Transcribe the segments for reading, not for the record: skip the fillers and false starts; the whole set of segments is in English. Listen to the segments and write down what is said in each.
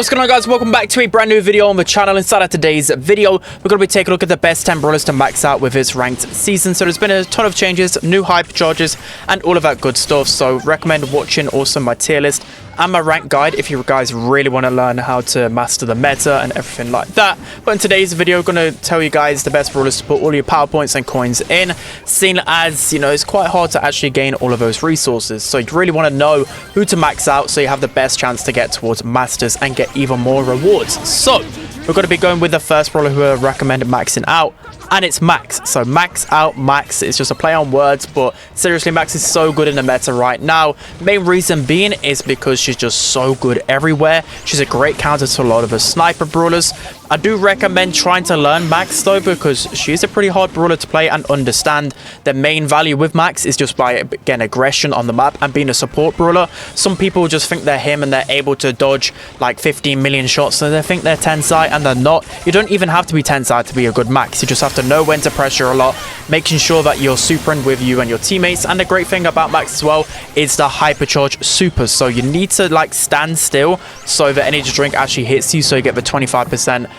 What's going on, guys? Welcome back to a brand new video on the channel. Inside of today's video, we're going to be taking a look at the best 10 brawlers to max out with this ranked season. So there's been a ton of changes, new hype charges, and all of that good stuff. So recommend watching also my tier list and my rank guide if you guys really want to learn how to master the meta and everything like that. But in today's video, I'm going to tell you guys the best brawlers to put all your power points and coins in, seeing as, you know, it's quite hard to actually gain all of those resources. So you really want to know who to max out so you have the best chance to get towards masters and get even more rewards. So we're going to be going with the first brawler who I recommend maxing out, and it's Max. So max out Max, it's just a play on words, but seriously, Max is so good in the meta right now. Main reason being is because she's just so good everywhere. She's a great counter to a lot of the sniper brawlers. I do recommend trying to learn Max though, because she's a pretty hard brawler to play and understand. The main value with Max is just by getting aggression on the map and being a support brawler. Some people just think they're him and they're able to dodge like 15 million shots, so they think they're 10 side and they're not. You don't even have to be 10 side to be a good Max. You just have to know when to pressure a lot, making sure that you're supering with you and your teammates. And the great thing about Max as well is the hypercharge supers. So you need to like stand still so the energy drink actually hits you, so you get the 25%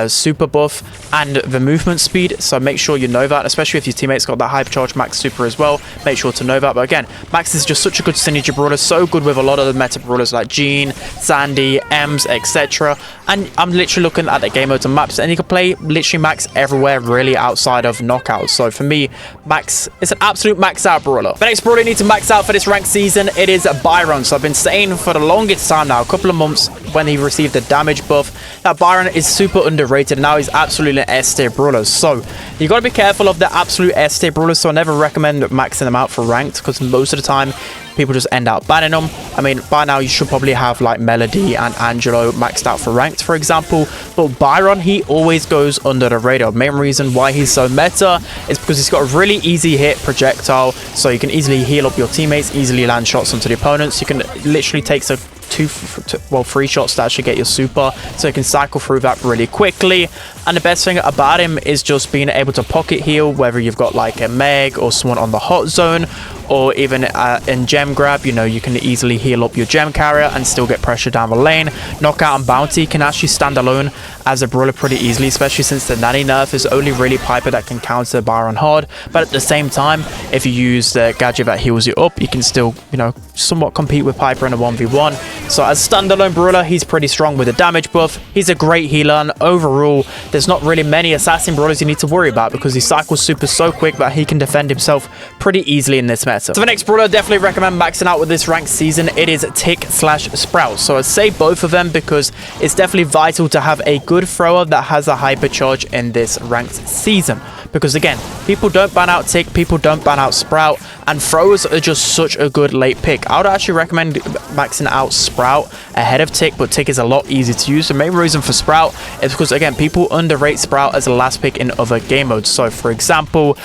super buff and the movement speed. So make sure you know that, especially if your teammates got that hypercharge Max super as well. Make sure to know that. But again, Max is just such a good synergy brawler, so good with a lot of the meta brawlers like Jean, Sandy, Ems, etc. And I'm literally looking at the game modes and maps, and you can play literally Max everywhere really outside of knockouts. So for me, Max is an absolute max out brawler. The next brawler you need to max out for this ranked season, it is Byron. So I've been saying for the longest time now, a couple of months, when he received the damage buff, that Byron is super underrated. Now he's absolutely an S tier brawler. So you got to be careful of the absolute S tier brawlers. So I never recommend maxing them out for ranked, because most of the time people just end up banning them. I mean, by now you should probably have like Melody and Angelo maxed out for ranked, for example. But Byron, he always goes under the radar. Main reason why he's so meta is because he's got a really easy hit projectile, so you can easily heal up your teammates, easily land shots onto the opponents. You can literally take three shots to actually get your super, so you can cycle through that really quickly. And the best thing about him is just being able to pocket heal, whether you've got like a Meg or someone on the hot zone, or even in gem grab. You know, you can easily heal up your gem carrier and still get pressure down the lane. Knockout and bounty can actually stand alone as a brawler pretty easily, especially since the nanny nerf is only really Piper that can counter Byron hard. But at the same time, if you use the gadget that heals you up, you can still, you know, somewhat compete with Piper in a 1v1. So as a standalone brawler, he's pretty strong with the damage buff. He's a great healer, and overall there's not really many assassin brawlers you need to worry about, because he cycles super so quick that he can defend himself pretty easily in this meta. So the next brawler I definitely recommend maxing out with this ranked season, it is Tick/Sprout. So I'd say both of them, because it's definitely vital to have a good thrower that has a hypercharge in this ranked season. Because again, people don't ban out Tick, people don't ban out Sprout, and throwers are just such a good late pick. I would actually recommend maxing out Sprout ahead of Tick, but Tick is a lot easier to use. The main reason for Sprout is because, again, people underrate Sprout as a last pick in other game modes. So for example,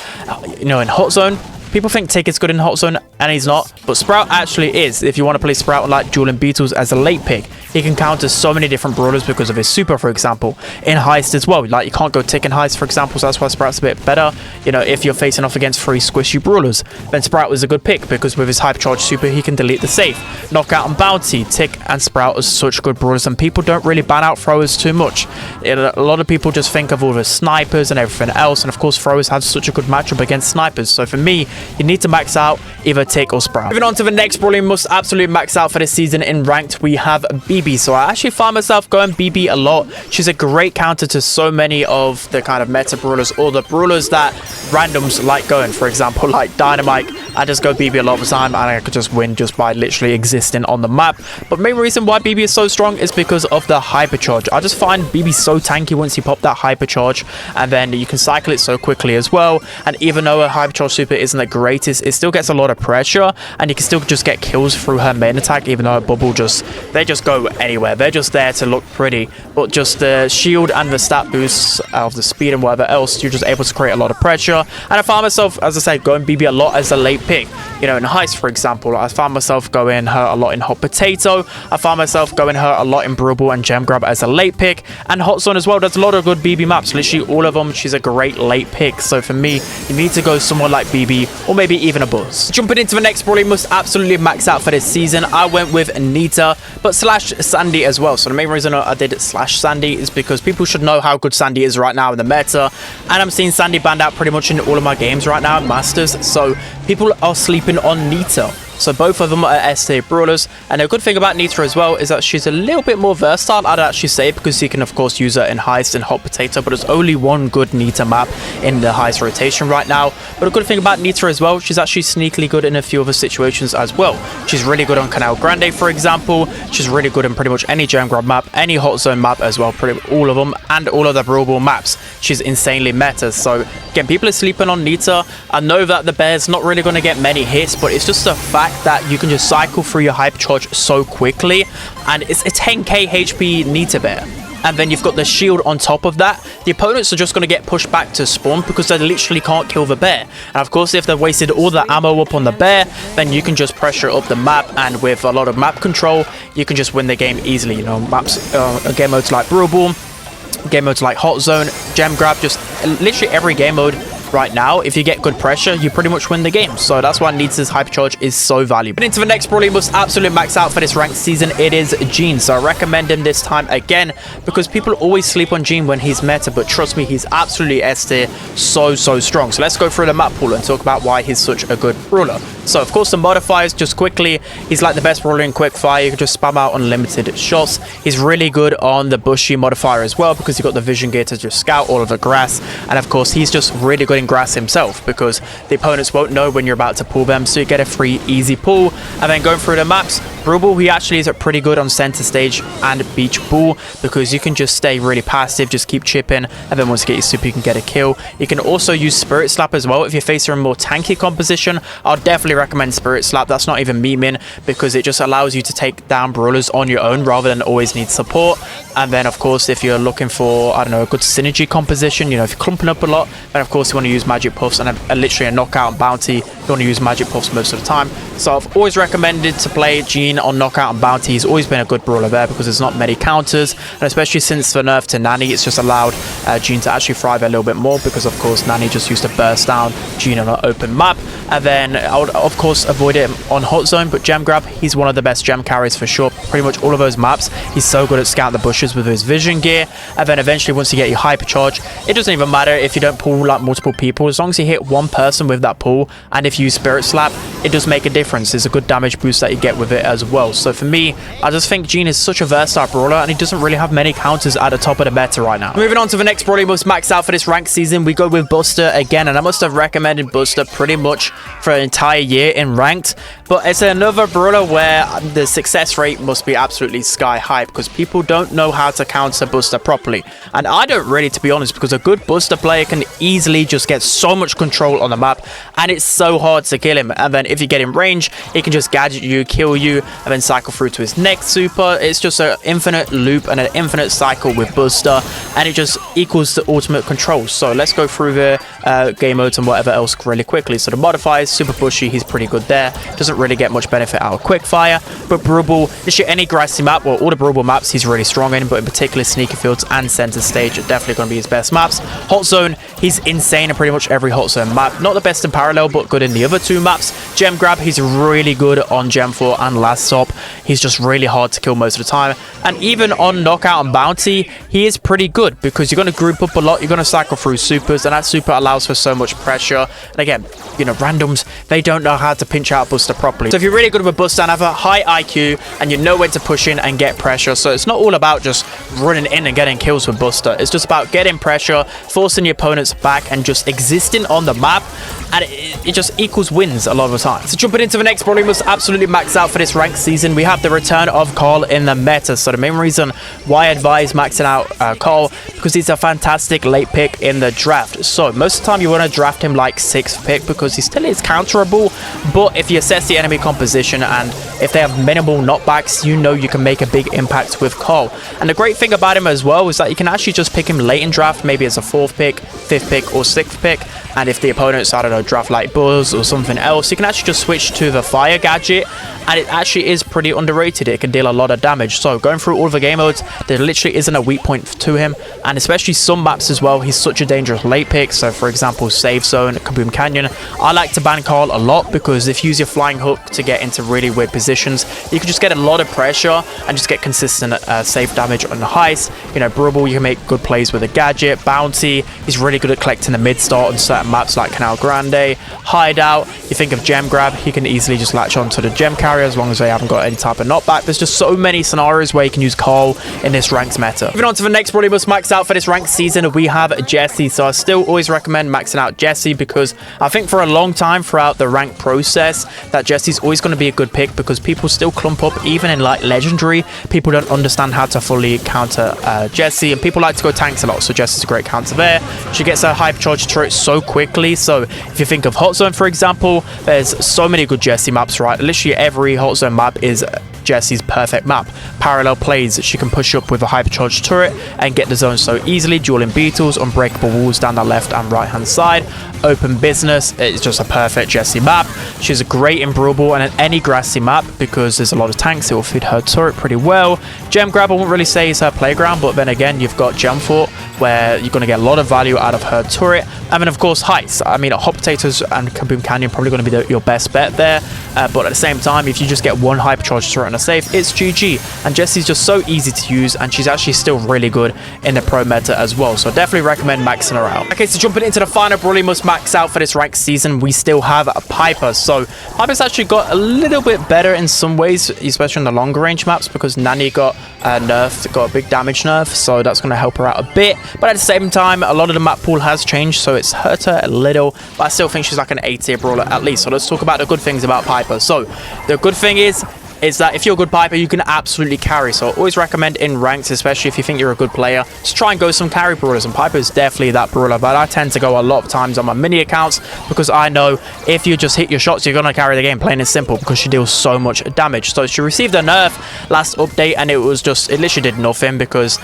you know, in Hot Zone, people think Tick is good in Hot Zone, and he's not. But Sprout actually is. If you want to play Sprout on like Dueling Beetles as a late pick, he can counter so many different brawlers because of his super, for example. In Heist as well. Like, you can't go Tick in Heist, for example, so that's why Sprout's a bit better. You know, if you're facing off against 3 squishy brawlers, then Sprout is a good pick, because with his hypercharge super, he can delete the safe. Knockout and bounty, Tick and Sprout are such good brawlers, and people don't really ban out throwers too much. A lot of people just think of all the snipers and everything else, and of course throwers have such a good matchup against snipers. So for me, you need to max out either Tick or Sprout. Moving on to the next brawler you must absolutely max out for this season in ranked, we have BB. So I actually find myself going BB a lot. She's a great counter to so many of the kind of meta brawlers, or the brawlers that randoms like going. For example, like Dynamite, I just go BB a lot of the time, and I could just win just by literally existing on the map. But main reason why BB is so strong is because of the hypercharge. I just find BB so tanky once you pop that hypercharge, and then you can cycle it so quickly as well. And even though a hypercharge super isn't the greatest, it still gets a lot of pressure, and you can still just get kills through her main attack, even though a bubble they just go anywhere. They're just there to look pretty, but just the shield and the stat boosts of the speed and whatever else, you're just able to create a lot of pressure. And I find myself, as I said, going BB a lot as a late pick. you know, in Heist, for example, I found myself going her a lot in Hot Potato. I found myself going her a lot in Brawl and Gem Grab as a late pick. And Hot Zone as well does a lot of good BB maps. Literally all of them, she's a great late pick. So for me, you need to go someone like BB or maybe even a Buzz. Jumping into the next Brawl, you must absolutely max out for this season. I went with Nita, but slash Sandy as well. So the main reason I did slash Sandy is because people should know how good Sandy is right now in the meta. And I'm seeing Sandy banned out pretty much in all of my games right now, Masters. So people are sleeping on Nita. So both of them are S-tier brawlers. And a good thing about Nita as well is that she's a little bit more versatile, I'd actually say, because you can of course use her in Heist and Hot Potato, but there's only one good Nita map in the Heist rotation right now. But a good thing about Nita as well, she's actually sneakily good in a few other situations as well. She's really good on Canal Grande, for example. She's really good in pretty much any Gem Grab map, any Hot Zone map as well, pretty much all of them, and all of the Brawl Ball maps. She's insanely meta. So again, people are sleeping on Nita. I know that the bear's not really going to get many hits, but it's just a fact that you can just cycle through your hyper charge so quickly, and it's a 10k HP Nita bear. And then you've got the shield on top of that. The opponents are just going to get pushed back to spawn because they literally can't kill the bear. And of course, if they've wasted all the ammo up on the bear, then you can just pressure up the map. And with a lot of map control, you can just win the game easily. You know, maps, game modes like Brawl Ball, game modes like Hot Zone, Gem Grab, just literally every game mode right now, if you get good pressure, you pretty much win the game. So that's why Nita's hypercharge is so valuable. But into the next Brawl, you must absolutely max out for this ranked season. It is Gene. So I recommend him this time again because people always sleep on Gene when he's meta, but trust me, he's absolutely S tier, so strong. So let's go through the map pool and talk about why he's such a good brawler. So of course the modifiers, just quickly, he's like the best brawler in quick fire. You can just spam out unlimited shots. He's really good on the bushy modifier as well because you've got the vision gear to just scout all of the grass. And of course he's just really good in grass himself because the opponents won't know when you're about to pull them, so you get a free easy pull. And then going through the maps, Brawl, he actually is pretty good on center stage and beach ball because you can just stay really passive, just keep chipping, and then once you get your super you can get a kill. You can also use Spirit Slap as well if you're facing a more tanky composition. I'll definitely recommend Spirit Slap. That's not even memeing because it just allows you to take down brawlers on your own rather than always need support. And then of course if you're looking for, I don't know, a good synergy composition, you know, if you're clumping up a lot, then of course you want to use Magic Puffs, and literally a knockout and bounty, you want to use Magic Puffs most of the time. So I've always recommended to play Gene on knockout and bounty. He's always been a good brawler there because there's not many counters, and especially since the nerf to Nanny, it's just allowed Gene to actually thrive a little bit more because of course Nanny just used to burst down Gene on an open map. And then I would of course avoid it on Hot Zone, but Gem Grab, he's one of the best gem carries for sure. Pretty much all of those maps, he's so good at scouting the bushes with his vision gear. And then eventually once you get your hypercharge, it doesn't even matter if you don't pull like multiple people, as long as you hit one person with that pull, and if you use Spirit Slap, it does make a difference. There's a good damage boost that you get with it as well. So for me, I just think Gene is such a versatile brawler, and he doesn't really have many counters at the top of the meta right now. Moving on to the next brawler you must max out for this ranked season, we go with Buster again, and I must have recommended Buster pretty much for an entire year in ranked, but it's another brawler where the success rate must be absolutely sky high because people don't know how to counter Buster properly, and I don't really, to be honest, because a good Buster player can easily just get so much control on the map, and it's so hard to kill him. And then if you get in range, he can just gadget you, kill you, and then cycle through to his next super. It's just an infinite loop and an infinite cycle with Buster, and it just equals the ultimate control. So let's go through the game modes and whatever else really quickly. So the modifiers, super bushy, he's pretty good there. Doesn't really get much benefit out of quick fire, but Brawl, literally any grassy map, well, all the Brawl maps he's really strong in, but in particular sneaker fields and center stage are definitely going to be his best maps. Hot Zone, he's insane in pretty much every Hot Zone map. Not the best in parallel, but good in the other two maps. Gem Grab, he's really good on Gem 4 and Last Stop. He's just really hard to kill most of the time. And even on Knockout and Bounty, he is pretty good because you're going to group up a lot. You're going to cycle through supers, and that super allows for so much pressure. And again, you know, randoms, they don't know how to pinch out Buster properly. So if you're really good with Buster and have a high IQ and you know when to push in and get pressure, so it's not all about just running in and getting kills with Buster. It's just about getting pressure, forcing your opponents back, and just existing on the map, and it just equals wins a lot of the time. So jumping into the next brawler, we must absolutely max out for this ranked season. We have the return of Carl in the meta. So the main reason why I advise maxing out Carl, because he's a fantastic late pick in the draft. So most of the time you want to draft him like 6th pick because he still is counterable, but if you assess the enemy composition and if they have minimal knockbacks, you know you can make a big impact with Carl. And the great thing about him as well is that you can actually just pick him late in draft, maybe as a 4th pick, 5th pick, or 6th pick. And if the opponent's, I don't know, draft like Buzz or something else, you can actually just switch to the fire gadget, and it actually is pretty underrated. It can deal a lot of damage. So going through all of the game modes, there literally isn't a weak point to him, and especially some maps as well, he's such a dangerous late pick. So for example, Safe Zone, Kaboom Canyon, I like to ban Carl a lot, because if you use your flying hook to get into really weird positions, you can just get a lot of pressure and just get consistent safe damage on the heist. You know, Brawl, you can make good plays with a gadget. Bounty, he's really good at collecting the mid start on certain maps like Canal Grande. Hideout, you think of Gem Grab, he can easily just latch onto the gem carrier as long as they haven't got any type of knockback. There's just so many scenarios where you can use Carl in this ranked meta. Moving on to the next Brawler must max out for this ranked season, we have Jessie. So I still always recommend maxing out Jessie, because I think for a long time throughout the rank process that Jessie's always going to be a good pick, because people still clump up. Even in like legendary, people don't understand how to fully counter Jessie, and people like to go tanks a lot, so Jessie's a great counter there. She gets her hypercharge turret so quickly. So if you think of Hot Zone, for example, there's so many good Jessie maps, right? Literally every Hot Zone map is Jessie's perfect map. Parallel plays, she can push up with a hypercharged turret and get the zone so easily. Dueling beetles, unbreakable walls down the left and right hand side. Open business, it's just a perfect Jessie map. She's great in Brawl and in any grassy map, because there's a lot of tanks, it will feed her turret pretty well. Gem Grab, I wouldn't really say is her playground, but then again, you've got Gem Fort, where you're going to get a lot of value out of her turret. And then of course Heights, I mean Hot Potatoes and Kaboom Canyon probably going to be your best bet there, but at the same time, if you just get one hypercharged turret on a safe, it's GG. And Jessie's just so easy to use, and she's actually still really good in the pro meta as well, so definitely recommend maxing her out. Okay, so jumping into the final Brawler must max out for this ranked season, we still have a Piper. So Piper's actually got a little bit better in some ways, especially on the longer range maps, because Nani got nerfed, got a big damage nerf, so that's going to help her out a bit. But at the same time, a lot of the map pool has changed, so it's hurt her a little, but I still think she's like an A tier brawler at least. So let's talk about the good things about Piper. So the good thing is that if you're a good Piper, you can absolutely carry. So I always recommend in ranks, especially if you think you're a good player, just try and go some carry brawlers, and Piper is definitely that brawler. But I tend to go a lot of times on my mini accounts, because I know if you just hit your shots, you're going to carry the game, plain and simple, because she deals so much damage. So she received a nerf last update, and it literally did nothing, because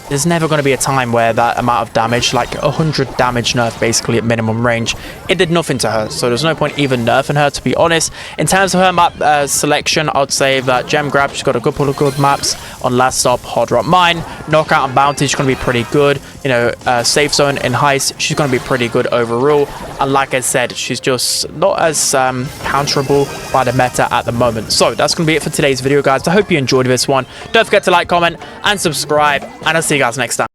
there's never going to be a time where that amount of damage, like 100 damage nerf basically at minimum range, it did nothing to her. So there's no point even nerfing her, to be honest. In terms of her map selection, I would say that Gem Grab, she's got a couple of good maps. On Last Stop, Hard Rock Mine, Knockout and Bounty, she's going to be pretty good. You know, Safe Zone in Heist, she's going to be pretty good overall. And like I said, she's just not as counterable by the meta at the moment. So that's going to be it for today's video, guys. I hope you enjoyed this one. Don't forget to like, comment, and subscribe, and I'll see you guys next time.